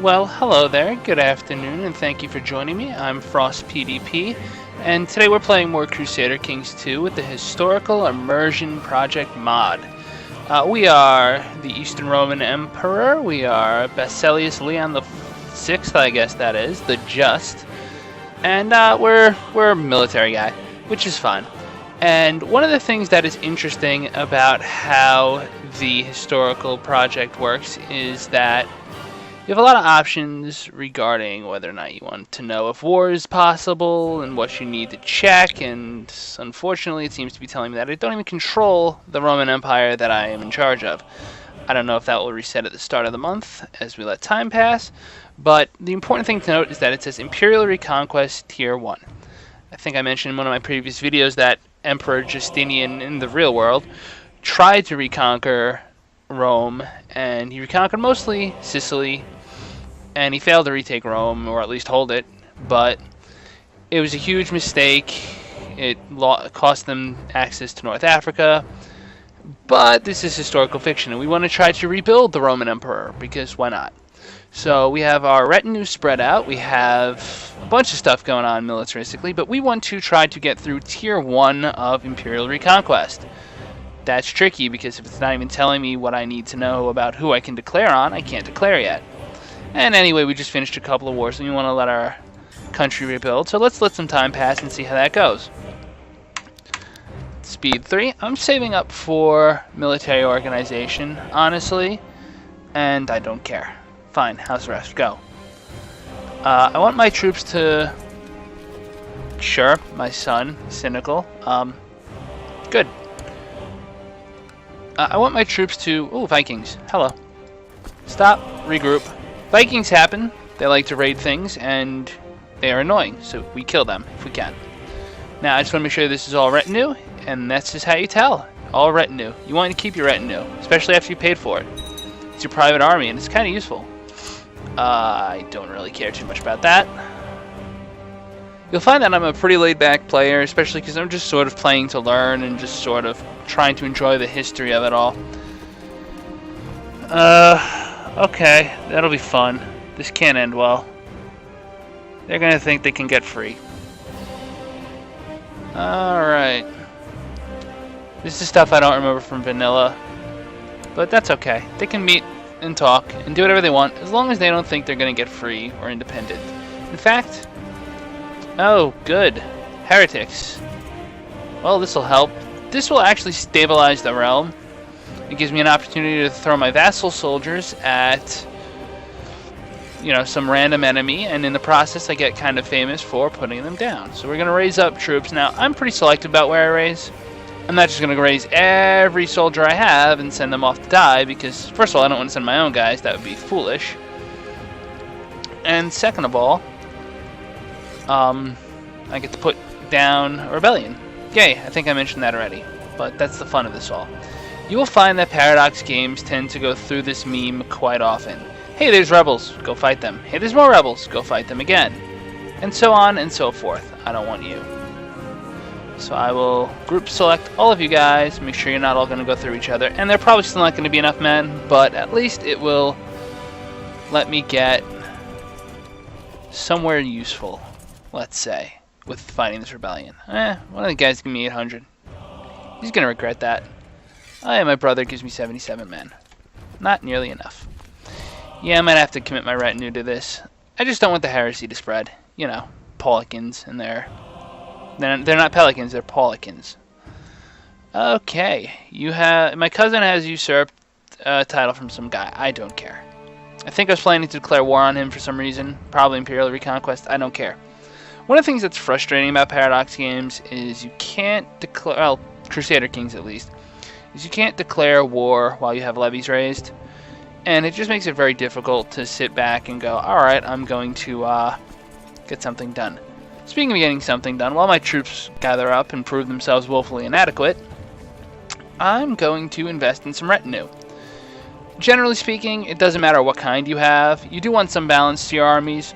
Well, hello there, good afternoon, and thank you for joining me. I'm Frost PDP, and today we're playing more Crusader Kings II with the Historical Immersion Project mod. We are the Eastern Roman Emperor, we are Basileus Leon the Sixth, I guess that is, the Just, and we're a military guy, which is fun. And one of the things that is interesting about how the historical project works is that you have a lot of options regarding whether or not you want to know if war is possible and what you need to check, and unfortunately it seems to be telling me that I don't even control the Roman Empire that I am in charge of. I don't know if that will reset at the start of the month as we let time pass, but the important thing to note is that it says Imperial Reconquest Tier 1. I think I mentioned in one of my previous videos that Emperor Justinian in the real world tried to reconquer Rome, and he reconquered mostly Sicily, and he failed to retake Rome, or at least hold it, but it was a huge mistake. It cost them access to North Africa, but this is historical fiction, and we want to try to rebuild the Roman Emperor, because why not? So we have our retinue spread out, we have a bunch of stuff going on militaristically, but we want to try to get through Tier 1 of Imperial Reconquest. That's tricky, because if it's not even telling me what I need to know about who I can declare on, I can't declare yet. And anyway, we just finished a couple of wars, and we want to let our country rebuild, so let's let some time pass and see how that goes. Speed 3. I'm saving up for military organization, honestly, and I don't care. Fine, house arrest, go. I want my troops to... Sure, my son, cynical. Good. I want my troops to... Ooh, Vikings. Hello. Stop. Regroup. Vikings happen. They like to raid things, and they are annoying, so we kill them if we can. Now, I just want to make sure this is all retinue, and that's just how you tell. All retinue. You want to keep your retinue, especially after you paid for it. It's your private army, and it's kind of useful. I don't really care too much about that. You'll find that I'm a pretty laid-back player, especially because I'm just sort of playing to learn and just sort of trying to enjoy the history of it all. Okay, that'll be fun. This can't end well. They're gonna think they can get free. Alright. This is stuff I don't remember from vanilla, but that's okay. They can meet and talk and do whatever they want, as long as they don't think they're gonna get free or independent. In fact... Oh, good. Heretics. Well, this will help. This will actually stabilize the realm. It gives me an opportunity to throw my vassal soldiers at, you know, some random enemy, and in the process I get kind of famous for putting them down. So we're going to raise up troops. Now, I'm pretty selective about where I raise. I'm not just going to raise every soldier I have and send them off to die, because, first of all, I don't want to send my own guys. That would be foolish. And second of all, I get to put down a rebellion. Yay, I think I mentioned that already, but that's the fun of this all. You will find that Paradox games tend to go through this meme quite often. Hey, there's rebels, go fight them. Hey, there's more rebels, go fight them again. And so on and so forth. I don't want you. So I will group select all of you guys, make sure you're not all going to go through each other. And there are probably still not going to be enough men, but at least it will let me get somewhere useful, let's say, with fighting this rebellion. One of the guys give me 800. He's going to regret that. Oh yeah, my brother gives me 77 men. Not nearly enough. Yeah, I might have to commit my retinue to this. I just don't want the heresy to spread. You know, Paulicans and they're not Pelicans, they're Paulicans. Okay, my cousin has usurped a title from some guy. I don't care. I think I was planning to declare war on him for some reason. Probably Imperial Reconquest. I don't care. One of the things that's frustrating about Paradox games is you can't declare, well, Crusader Kings at least, is you can't declare war while you have levies raised. And it just makes it very difficult to sit back and go, alright, I'm going to get something done. Speaking of getting something done, while my troops gather up and prove themselves woefully inadequate, I'm going to invest in some retinue. Generally speaking, it doesn't matter what kind you have. You do want some balance to your armies,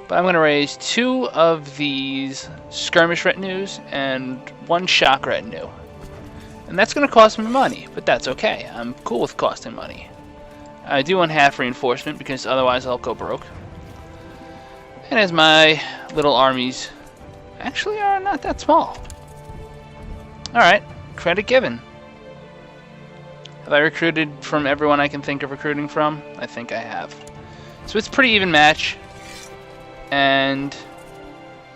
but I'm going to raise 2 of these skirmish retinues and 1 shock retinue. And that's going to cost me money, but that's okay. I'm cool with costing money. I do want half reinforcement because otherwise I'll go broke. And as my little armies actually are not that small. Alright, credit given. Have I recruited from everyone I can think of recruiting from? I think I have. So it's a pretty even match. And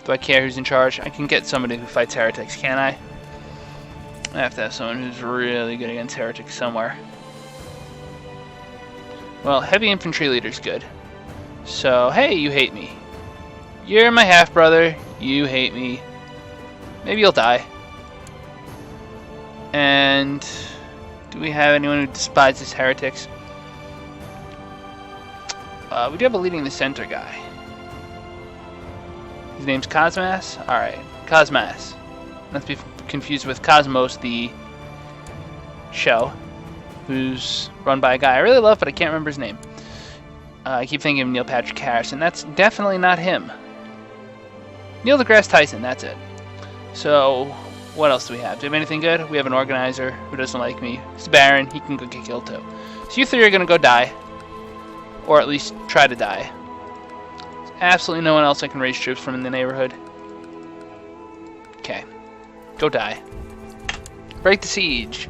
do I care who's in charge? I can get somebody who fights heretics, can't I? I have to have someone who's really good against heretics somewhere. Well, heavy infantry leader's good. So, hey, you hate me. You're my half-brother. You hate me. Maybe you'll die. And do we have anyone who despises heretics? We do have a leading the center guy. His name's Cosmas? Alright, Cosmas. Not to be confused with Cosmos, the show, who's run by a guy I really love, but I can't remember his name. I keep thinking of Neil Patrick Harris, and that's definitely not him. Neil deGrasse Tyson, that's it. So, what else do we have? Do we have anything good? We have an organizer who doesn't like me. He's a Baron, he can go get killed too. So you three are going to go die. Or at least try to die. There's absolutely no one else I can raise troops from in the neighborhood. Okay. Go die. Break the siege.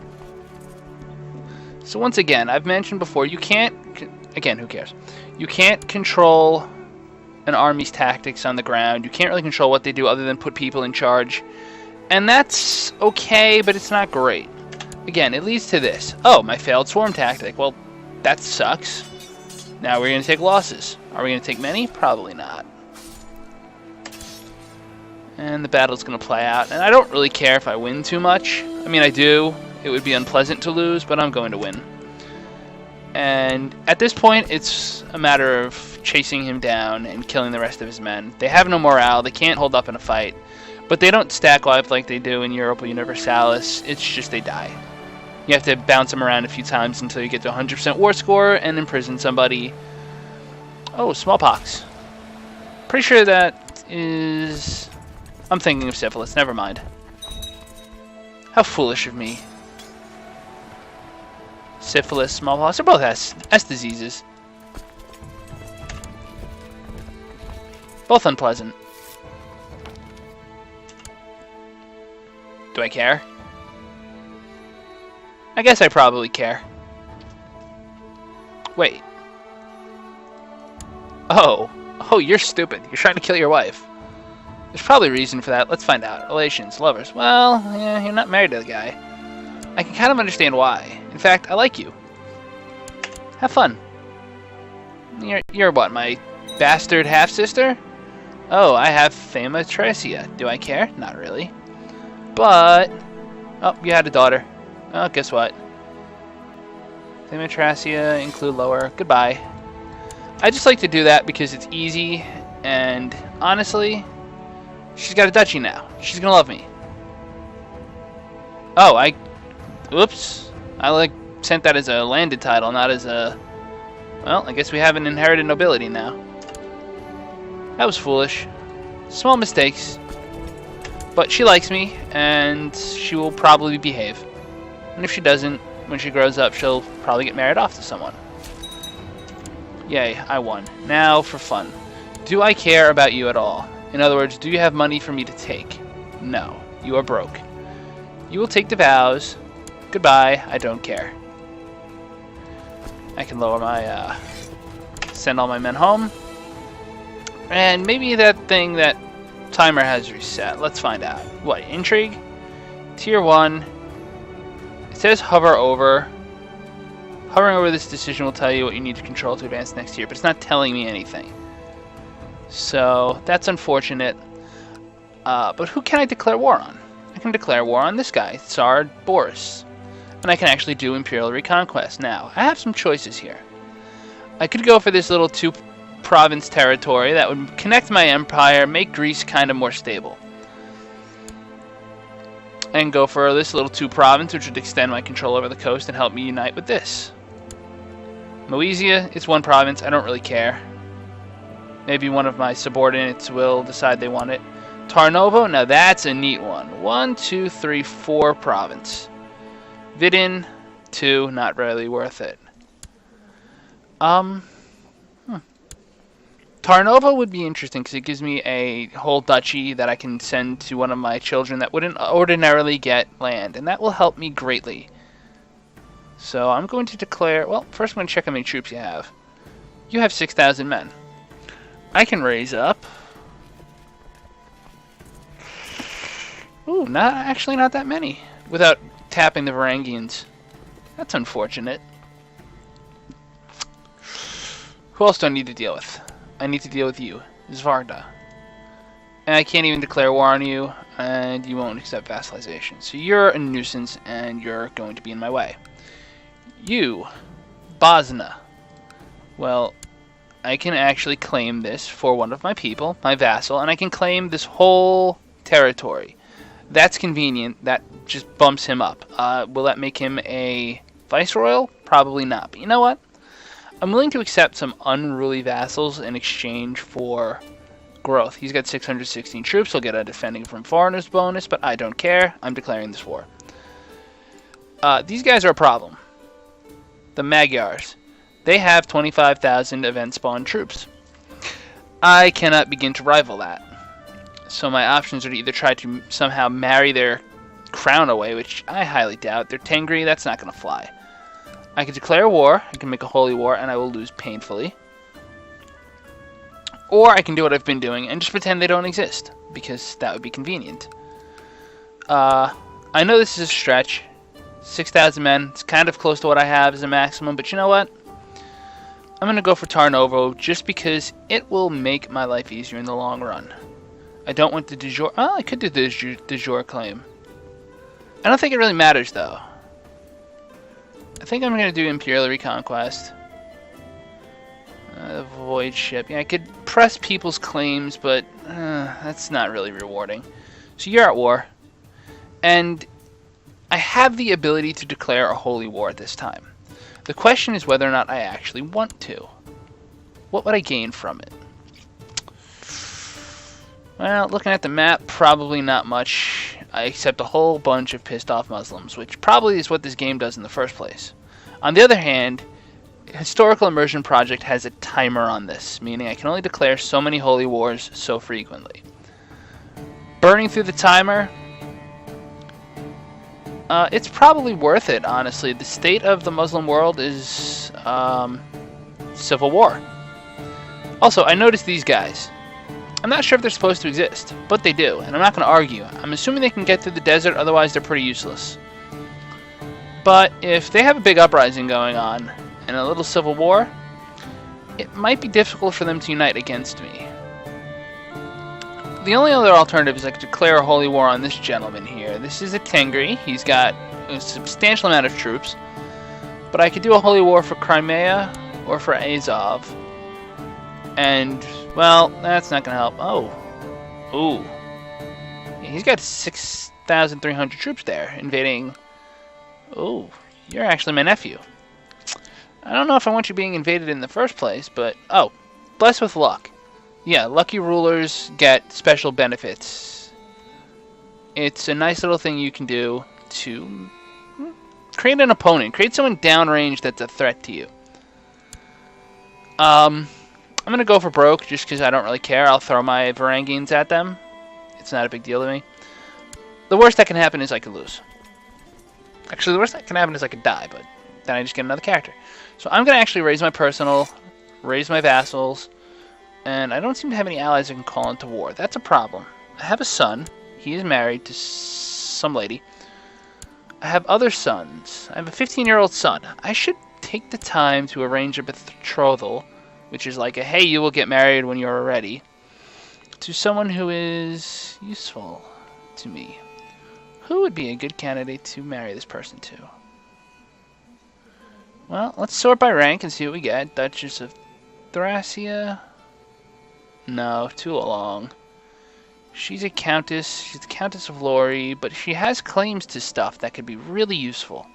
So once again, I've mentioned before, you can't... Again, who cares? You can't control an army's tactics on the ground. You can't really control what they do other than put people in charge. And that's okay, but it's not great. Again, it leads to this. Oh, my failed swarm tactic. Well, that sucks. Now we're going to take losses. Are we going to take many? Probably not. And the battle's going to play out. And I don't really care if I win too much. I mean, I do. It would be unpleasant to lose, but I'm going to win. And at this point, it's a matter of chasing him down and killing the rest of his men. They have no morale. They can't hold up in a fight. But they don't stack life like they do in Europa Universalis. It's just they die. You have to bounce them around a few times until you get to 100% war score and imprison somebody. Oh, smallpox. Pretty sure that is... I'm thinking of syphilis. Never mind. How foolish of me. Syphilis, smallpox, they're both S diseases. Both unpleasant. Do I care? I guess I probably care. Wait. Oh, you're stupid. You're trying to kill your wife. There's probably a reason for that. Let's find out. Relations, lovers. Well, yeah, you're not married to the guy. I can kind of understand why. In fact, I like you. Have fun. You're what, my bastard half-sister? Oh, I have Thematracia. Do I care? Not really. But... Oh, you had a daughter. Oh, guess what? Thematracia, include lower. Goodbye. I just like to do that because it's easy, and honestly, she's got a duchy now. She's gonna love me. Oh, Oops. I sent that as a landed title, not as a... Well, I guess we have an inherited nobility now. That was foolish. Small mistakes. But she likes me, and she will probably behave. And if she doesn't, when she grows up, she'll probably get married off to someone. Yay, I won. Now for fun. Do I care about you at all? In other words, do you have money for me to take? No. You are broke. You will take the vows. Goodbye. I don't care. I can lower my, send all my men home. And maybe that thing that timer has reset. Let's find out. What? Intrigue? Tier 1. It says hover over. Hovering over this decision will tell you what you need to control to advance next year, but it's not telling me anything. So, that's unfortunate. But who can I declare war on? I can declare war on this guy, Tsar Boris. And I can actually do Imperial Reconquest. Now, I have some choices here. I could go for this little 2-province territory that would connect my empire, make Greece kind of more stable. And go for this little 2-province, which would extend my control over the coast and help me unite with this. Moesia, it's 1 province, I don't really care. Maybe one of my subordinates will decide they want it. Tarnovo, now that's a neat one. 1, 2, 3, 4 province. Vidin, 2, not really worth it. Um, hmm. Tarnova would be interesting because it gives me a whole duchy that I can send to one of my children that wouldn't ordinarily get land, and that will help me greatly. So I'm going to declare... Well, first I'm going to check how many troops you have. You have 6,000 men. I can raise up... Ooh, actually not that many. Without tapping the Varangians. That's unfortunate. Who else do I need to deal with? I need to deal with you, Svarda. And I can't even declare war on you, and you won't accept vassalization. So you're a nuisance, and you're going to be in my way. You, Bosna. Well, I can actually claim this for one of my people, my vassal, and I can claim this whole territory. That's convenient. That just bumps him up. Will that make him a viceroyal? Probably not. But you know what? I'm willing to accept some unruly vassals in exchange for growth. He's got 616 troops. He'll get a defending from foreigners bonus, but I don't care. I'm declaring this war. These guys are a problem. The Magyars. They have 25,000 event spawn troops. I cannot begin to rival that. So my options are to either try to somehow marry their crown away, which I highly doubt. They're Tengri, that's not going to fly. I can declare war, I can make a holy war, and I will lose painfully. Or I can do what I've been doing and just pretend they don't exist, because that would be convenient. I know this is a stretch. 6,000 men, it's kind of close to what I have as a maximum, but you know what? I'm going to go for Tarnovo just because it will make my life easier in the long run. I don't want the de jure... Oh, I could do the de jure claim. I don't think it really matters, though. I think I'm going to do Imperial Reconquest. Void ship. Yeah, I could press people's claims, but that's not really rewarding. So you're at war. And I have the ability to declare a holy war at this time. The question is whether or not I actually want to. What would I gain from it? Well, looking at the map, probably not much, except a whole bunch of pissed off Muslims, which probably is what this game does in the first place. On the other hand, Historical Immersion Project has a timer on this, meaning I can only declare so many holy wars so frequently. Burning through the timer, it's probably worth it, honestly. The state of the Muslim world is civil war. Also, I noticed these guys. I'm not sure if they're supposed to exist, but they do, and I'm not going to argue. I'm assuming they can get through the desert, otherwise they're pretty useless. But if they have a big uprising going on, and a little civil war, it might be difficult for them to unite against me. The only other alternative is I could declare a holy war on this gentleman here. This is a Tengri. He's got a substantial amount of troops. But I could do a holy war for Crimea or for Azov. And, well, that's not going to help. Oh. Ooh. Yeah, he's got 6,300 troops there invading. Ooh. You're actually my nephew. I don't know if I want you being invaded in the first place, but... Oh. Blessed with luck. Yeah, lucky rulers get special benefits. It's a nice little thing you can do to create an opponent. Create someone downrange that's a threat to you. I'm going to go for broke just because I don't really care. I'll throw my Varangians at them. It's not a big deal to me. The worst that can happen is I could lose. Actually, the worst that can happen is I could die, but then I just get another character. So I'm going to actually raise my personal, raise my vassals, and I don't seem to have any allies I can call into war. That's a problem. I have a son. He is married to some lady. I have other sons. I have a 15-year-old son. I should take the time to arrange a betrothal, which is like a, hey, you will get married when you're ready, to someone who is useful to me. Who would be a good candidate to marry this person to? Well, let's sort by rank and see what we get. Duchess of Thracia. No, too long. She's a countess. She's the Countess of Lori, but she has claims to stuff that could be really useful.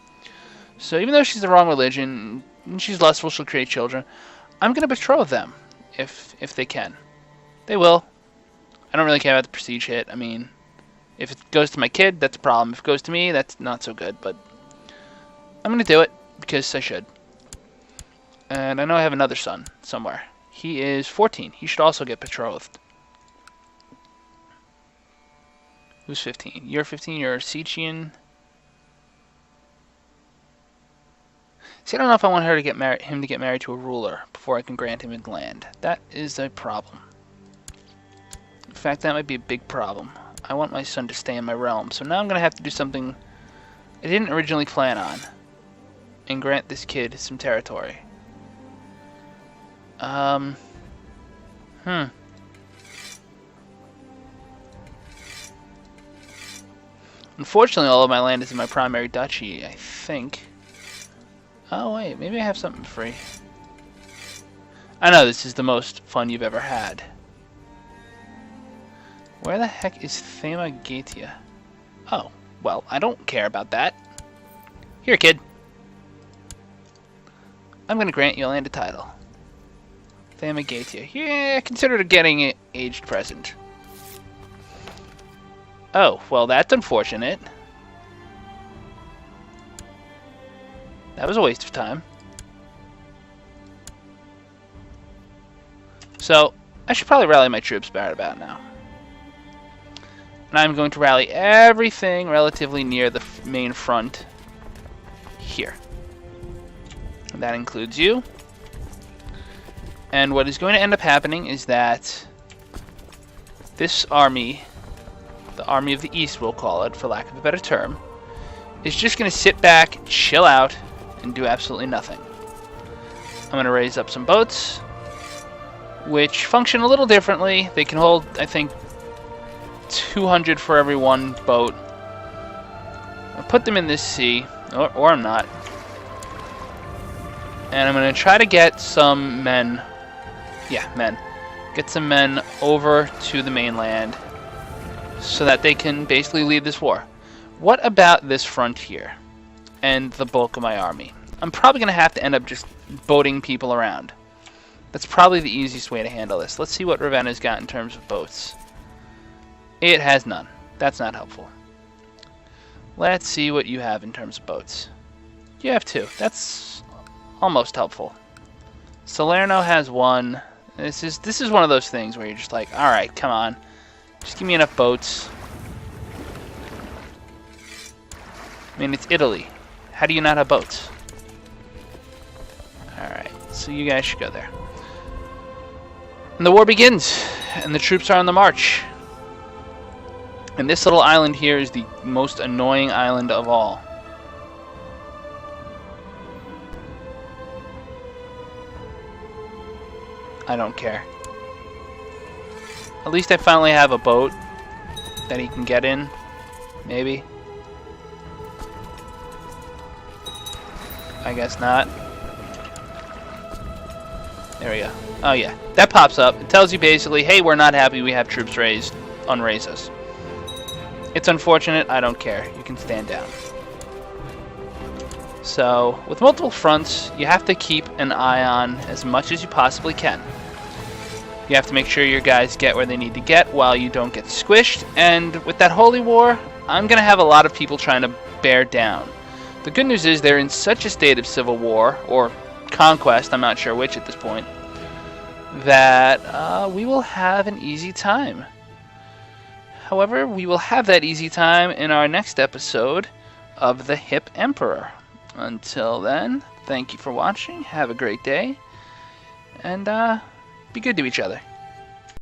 So even though she's the wrong religion, and she's lustful, she'll create children, I'm going to betroth them, if they can. They will. I don't really care about the prestige hit. I mean, if it goes to my kid, that's a problem. If it goes to me, that's not so good, but I'm going to do it, because I should. And I know I have another son somewhere. He is 14. He should also get betrothed. Who's 15? You're 15. You're Sichian. See, I don't know if I want him to get married to a ruler before I can grant him his land. That is a problem. In fact, that might be a big problem. I want my son to stay in my realm, so now I'm going to have to do something I didn't originally plan on and grant this kid some territory. Unfortunately, all of my land is in my primary duchy, I think. Oh, wait, maybe I have something free. I know this is the most fun you've ever had. Where the heck is Thamagatia? Oh, well, I don't care about that. Here, kid. I'm going to grant you a landed title. Thamagatia. Yeah, consider getting an aged present. Oh, well, that's unfortunate. That was a waste of time. So, I should probably rally my troops right about now. And I'm going to rally everything relatively near the main front here. And that includes you. And what is going to end up happening is that this army, the Army of the East we'll call it, for lack of a better term, is just going to sit back, chill out, and do absolutely nothing. I'm going to raise up some boats, which function a little differently. They can hold, I think, 200 for every one boat. I'll put them in this sea, or I'm not. And I'm going to try to get some men, get some men over to the mainland so that they can basically lead this war. What about this frontier and the bulk of my army? I'm probably going to have to end up just boating people around. That's probably the easiest way to handle this. Let's see what Ravenna's got in terms of boats. It has none. That's not helpful. Let's see what you have in terms of boats. You have 2. That's almost helpful. Salerno has 1. This is one of those things where you're just like, all right, come on. Just give me enough boats. I mean, it's Italy. How do you not have boats? Alright, so you guys should go there. And the war begins, and the troops are on the march. And this little island here is the most annoying island of all. I don't care. At least I finally have a boat that he can get in. Maybe. I guess not. There we go. Oh yeah, that pops up. It tells you basically, hey, we're not happy we have troops raised. Unraise us. It's unfortunate. I don't care. You can stand down. So, with multiple fronts, you have to keep an eye on as much as you possibly can. You have to make sure your guys get where they need to get while you don't get squished. And with that holy war, I'm going to have a lot of people trying to bear down. The good news is they're in such a state of civil war, or conquest, I'm not sure which at this point, that we will have an easy time. However, we will have that easy time in our next episode of The Hip Emperor. Until then, thank you for watching, have a great day, and be good to each other.